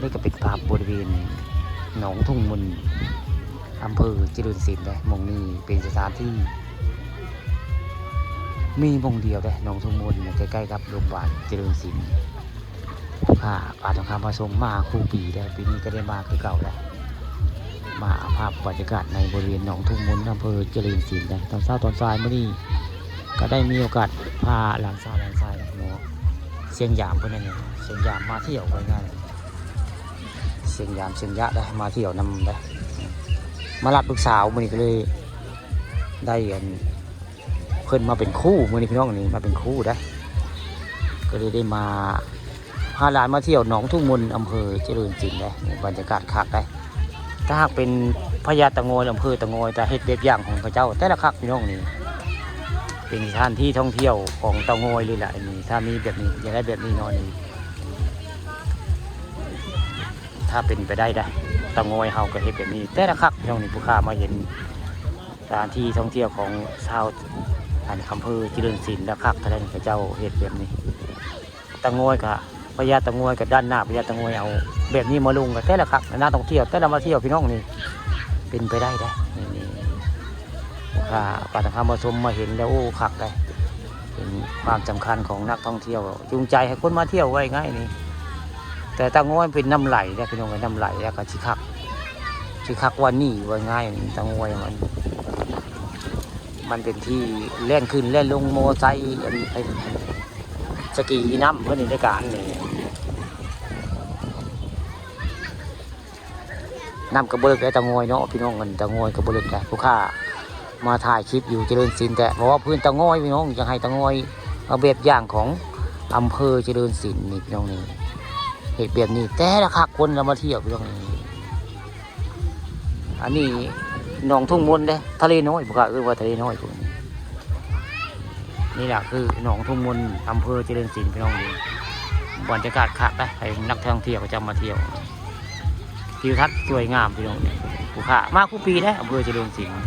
นี่ก็เป็นภาพบริเวณหนองทุ่งมนอำเภอเจริญศิลป์นะมงนี้เป็นสถานที่มีมงเดียวเลยหนองทุ่งมนใกล้ๆกับโรงพยาบาลเจริญศิลป์อาจจะคำผสมมาคู่ปีแล้วปีนี้ก็ได้มาคือเก่าแล้วมาภาพบรรยากาศในบริเวณหนองทุ่งมนอำเภอเจริญศิลป์นะตอนเช้าตอนสายเมื่อนี้ก็ได้มีโอกาสพาหลานสาวหมอเสียงยามเพื่อนนี่เสียงยามมาเที่ยวไปง่ายเสียงยามเสียงยะได้มาเที่ยวนำได้มารับลูกสาวมื่อนี้ก็เลยได้เพิ่นมาเป็นคู่มื่อนี้พี่น้องนี่มาเป็นคู่ได้ก็เลยได้มาพาหลานมาเที่ยวหนองทุ่งมนอำเภอเจริญศิลป์ได้บรรยากาศคักได้ถ้าหากเป็นพญาตะโงอยอำเภอตะโงอยแต่เฮ็ดแบบอย่างของพระเจ้าแต่ละคักพี่น้องนี่เป็นสถานที่ท่องเที่ยวของตะโงอยเลยแหละนี่ถ้ามีแบบนี้อยากได้แบบนี้นอนนี่ถ้าเป็นไปได้ตะโงอยเฮาก็เฮ็ดแบบนี้แต่ละคักพี่น้องนี่ผู้ค้ามาเห็นสถานที่ท่องเที่ยวของชาวอำเภอเจริญศิลป์และคักทะเลพระเจ้าเฮ็ดแบบนี้ตะโงอยก็พญาตะโงอยกับด้านหน้าพญาตะโงอยเอาแบบนี้มาลงกับแต่ละคักน่าท่องเที่ยวแต่ละมาเที่ยวพี่น้องนี่เป็นไปได้นี่ปาฐานมาชมมาเห็นแล้วโอ้คักได้เป็นความสำคัญของนักท่องเที่ยวจูงใจให้คนมาเที่ยวไว้ง่ายนี่แต่ตะโงอยเป็นน้ำไหลได้พี่น้องเป็นน้ำไหลแล้วก็ชิคักวันนี้ว่าง่ายตะโงอยมันเป็นที่เล่นขึ้นเล่นลงโมไซค์สกีน้ำเพื่อนในการนี่น้ำกระเบิกได้ตะโงอยเนาะพี่น้องกันตะโงอยกระเบิกได้ผู้ข้ามาถ่ายคลิปอยู่เจริญศิลป์แต่เพราะว่าพื้นตะโงอยพี่น้องยังให้ตะโงอยเอาแบบอย่างของอำเภอเจริญศิลป์นี่พี่น้องนี่เหตุแบบนี้แต่ละคักคนเรามาเที่ยวพี่น้องนี่อันนี้หนองทุ่งมนได้ทะเลน้อยผู้ข้าว่าทะเลน้อยพวกนี้นี่แหละคือหนองทุ่งมนอำเภอเจริญศิลป์พี่น้องนี่บรรยากาศคักได้ให้นักท่องเที่ยวก็จะมาเที่ยวทิวทัศน์สวยงามพี่น้องนี่ผู้ข้ามาคู่ปีนะอำเภอเจริญศิลป์